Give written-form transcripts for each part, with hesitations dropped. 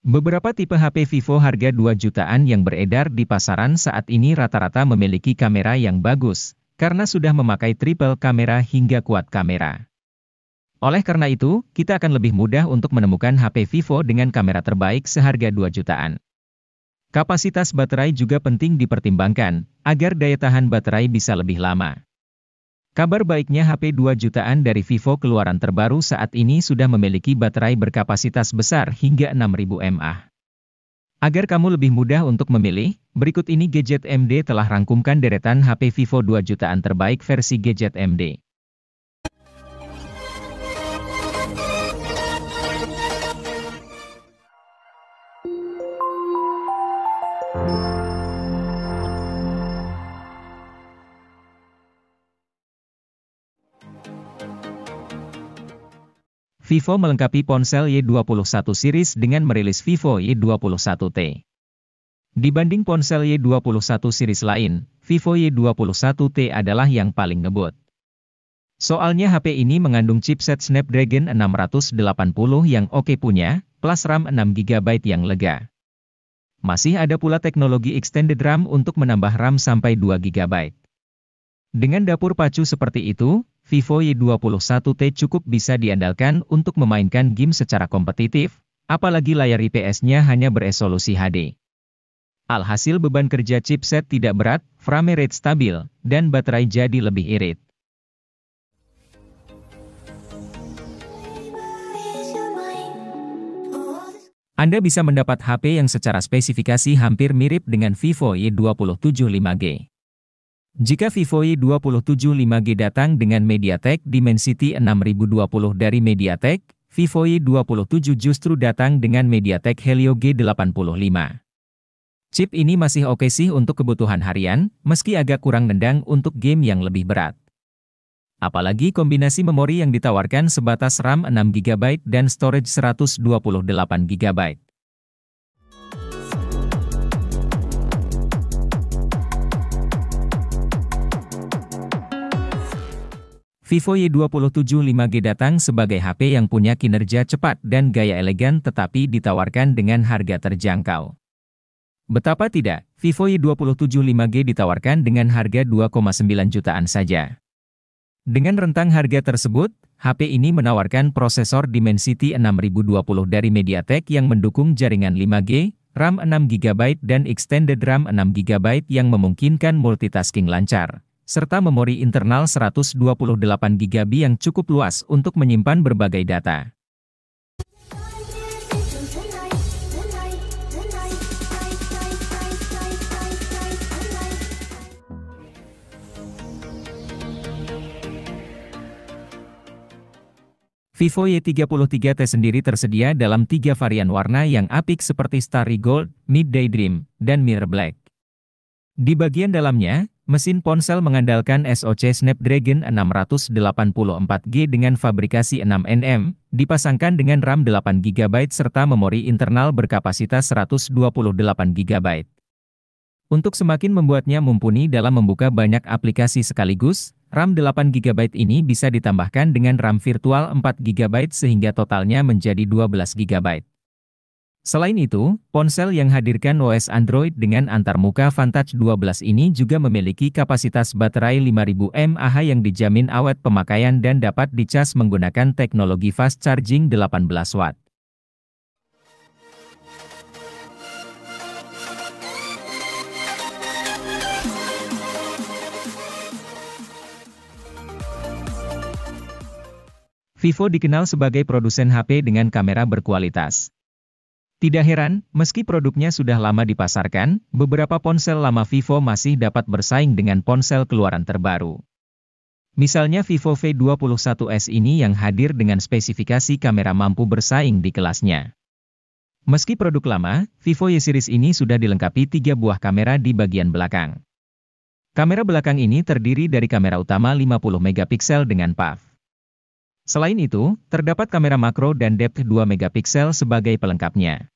Beberapa tipe HP Vivo harga 2 jutaan yang beredar di pasaran saat ini rata-rata memiliki kamera yang bagus, karena sudah memakai triple kamera hingga quad kamera. Oleh karena itu, kita akan lebih mudah untuk menemukan HP Vivo dengan kamera terbaik seharga 2 jutaan. Kapasitas baterai juga penting dipertimbangkan, agar daya tahan baterai bisa lebih lama. Kabar baiknya HP 2 jutaan dari Vivo keluaran terbaru saat ini sudah memiliki baterai berkapasitas besar hingga 6000 mAh. Agar kamu lebih mudah untuk memilih, berikut ini Gadget MD telah rangkumkan deretan HP Vivo 2 jutaan terbaik versi Gadget MD. Vivo melengkapi ponsel Y21 series dengan merilis Vivo Y21T. Dibanding ponsel Y21 series lain, Vivo Y21T adalah yang paling ngebut. Soalnya HP ini mengandung chipset Snapdragon 680 yang oke punya, plus RAM 6GB yang lega. Masih ada pula teknologi extended RAM untuk menambah RAM sampai 2GB. Dengan dapur pacu seperti itu, Vivo Y21T cukup bisa diandalkan untuk memainkan game secara kompetitif, apalagi layar IPS-nya hanya beresolusi HD. Alhasil beban kerja chipset tidak berat, frame rate stabil, dan baterai jadi lebih irit. Anda bisa mendapat HP yang secara spesifikasi hampir mirip dengan Vivo Y27 5G. Jika Vivo Y27 5G datang dengan MediaTek Dimensity 6020 dari MediaTek, Vivo Y27 justru datang dengan MediaTek Helio G85. Chip ini masih oke sih untuk kebutuhan harian, meski agak kurang nendang untuk game yang lebih berat. Apalagi kombinasi memori yang ditawarkan sebatas RAM 6GB dan storage 128GB. Vivo Y27 5G datang sebagai HP yang punya kinerja cepat dan gaya elegan tetapi ditawarkan dengan harga terjangkau. Betapa tidak, Vivo Y27 5G ditawarkan dengan harga 2,9 jutaan saja. Dengan rentang harga tersebut, HP ini menawarkan prosesor Dimensity 6020 dari MediaTek yang mendukung jaringan 5G, RAM 6GB dan extended RAM 6GB yang memungkinkan multitasking lancar, serta memori internal 128GB yang cukup luas untuk menyimpan berbagai data. Vivo Y33T sendiri tersedia dalam 3 varian warna yang apik seperti Starry Gold, Midday Dream, dan Mirror Black. Di bagian dalamnya, mesin ponsel mengandalkan SoC Snapdragon 684G dengan fabrikasi 6nm, dipasangkan dengan RAM 8GB serta memori internal berkapasitas 128GB. Untuk semakin membuatnya mumpuni dalam membuka banyak aplikasi sekaligus, RAM 8GB ini bisa ditambahkan dengan RAM virtual 4GB sehingga totalnya menjadi 12GB. Selain itu, ponsel yang hadirkan OS Android dengan antarmuka Vantage 12 ini juga memiliki kapasitas baterai 5000 mAh yang dijamin awet pemakaian dan dapat dicas menggunakan teknologi fast charging 18 watt. Vivo dikenal sebagai produsen HP dengan kamera berkualitas. Tidak heran, meski produknya sudah lama dipasarkan, beberapa ponsel lama Vivo masih dapat bersaing dengan ponsel keluaran terbaru. Misalnya Vivo V21s ini yang hadir dengan spesifikasi kamera mampu bersaing di kelasnya. Meski produk lama, Vivo Y series ini sudah dilengkapi 3 buah kamera di bagian belakang. Kamera belakang ini terdiri dari kamera utama 50MP dengan PAF. Selain itu, terdapat kamera makro dan depth 2MP sebagai pelengkapnya.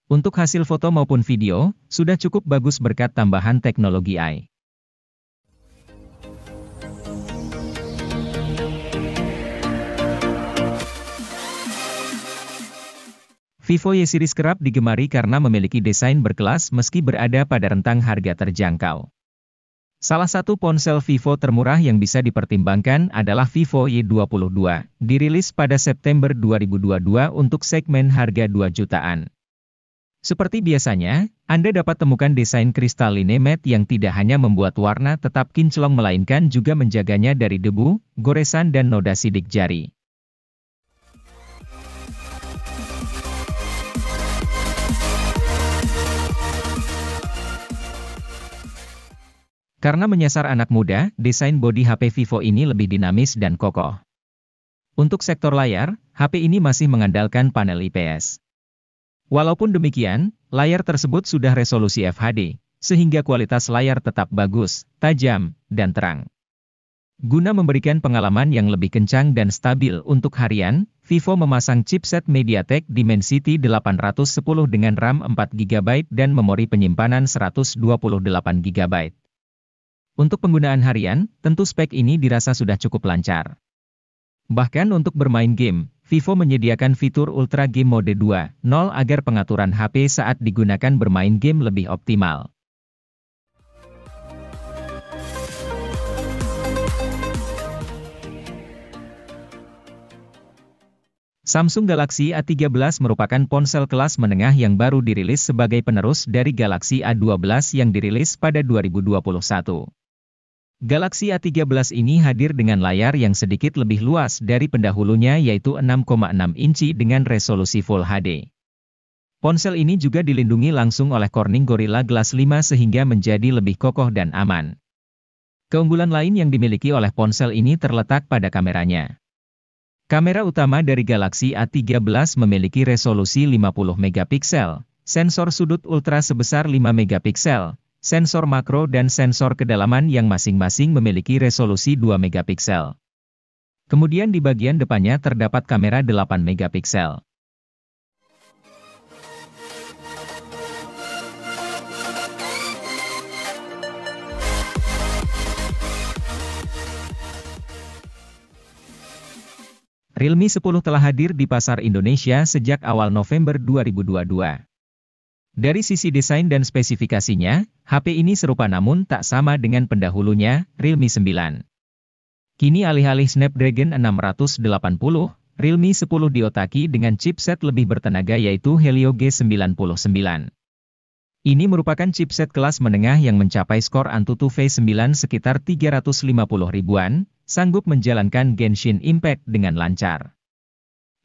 Untuk hasil foto maupun video, sudah cukup bagus berkat tambahan teknologi AI. Vivo Y series kerap digemari karena memiliki desain berkelas meski berada pada rentang harga terjangkau. Salah satu ponsel Vivo termurah yang bisa dipertimbangkan adalah Vivo Y22, dirilis pada September 2022 untuk segmen harga 2 jutaan. Seperti biasanya, Anda dapat temukan desain kristalline matte yang tidak hanya membuat warna tetap kinclong melainkan juga menjaganya dari debu, goresan dan noda sidik jari. Karena menyasar anak muda, desain bodi HP Vivo ini lebih dinamis dan kokoh. Untuk sektor layar, HP ini masih mengandalkan panel IPS. Walaupun demikian, layar tersebut sudah resolusi FHD, sehingga kualitas layar tetap bagus, tajam, dan terang. Guna memberikan pengalaman yang lebih kencang dan stabil untuk harian, Vivo memasang chipset MediaTek Dimensity 810 dengan RAM 4GB dan memori penyimpanan 128GB. Untuk penggunaan harian, tentu spek ini dirasa sudah cukup lancar. Bahkan untuk bermain game, Vivo menyediakan fitur Ultra Game Mode 2.0 agar pengaturan HP saat digunakan bermain game lebih optimal. Samsung Galaxy A13 merupakan ponsel kelas menengah yang baru dirilis sebagai penerus dari Galaxy A12 yang dirilis pada 2021. Galaxy A13 ini hadir dengan layar yang sedikit lebih luas dari pendahulunya yaitu 6,6 inci dengan resolusi Full HD. Ponsel ini juga dilindungi langsung oleh Corning Gorilla Glass 5 sehingga menjadi lebih kokoh dan aman. Keunggulan lain yang dimiliki oleh ponsel ini terletak pada kameranya. Kamera utama dari Galaxy A13 memiliki resolusi 50 megapiksel, sensor sudut ultra sebesar 5 megapiksel, sensor makro dan sensor kedalaman yang masing-masing memiliki resolusi 2 megapiksel. Kemudian di bagian depannya terdapat kamera 8 megapiksel. Realme 10 telah hadir di pasar Indonesia sejak awal November 2022. Dari sisi desain dan spesifikasinya, HP ini serupa namun tak sama dengan pendahulunya, Realme 9. Kini alih-alih Snapdragon 680, Realme 10 diotaki dengan chipset lebih bertenaga yaitu Helio G99. Ini merupakan chipset kelas menengah yang mencapai skor Antutu V9 sekitar 350 ribuan, sanggup menjalankan Genshin Impact dengan lancar.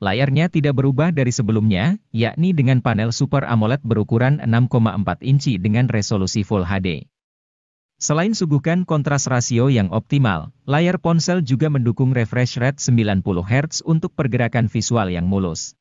Layarnya tidak berubah dari sebelumnya, yakni dengan panel Super AMOLED berukuran 6,4 inci dengan resolusi Full HD. Selain suguhkan kontras rasio yang optimal, layar ponsel juga mendukung refresh rate 90 Hz untuk pergerakan visual yang mulus.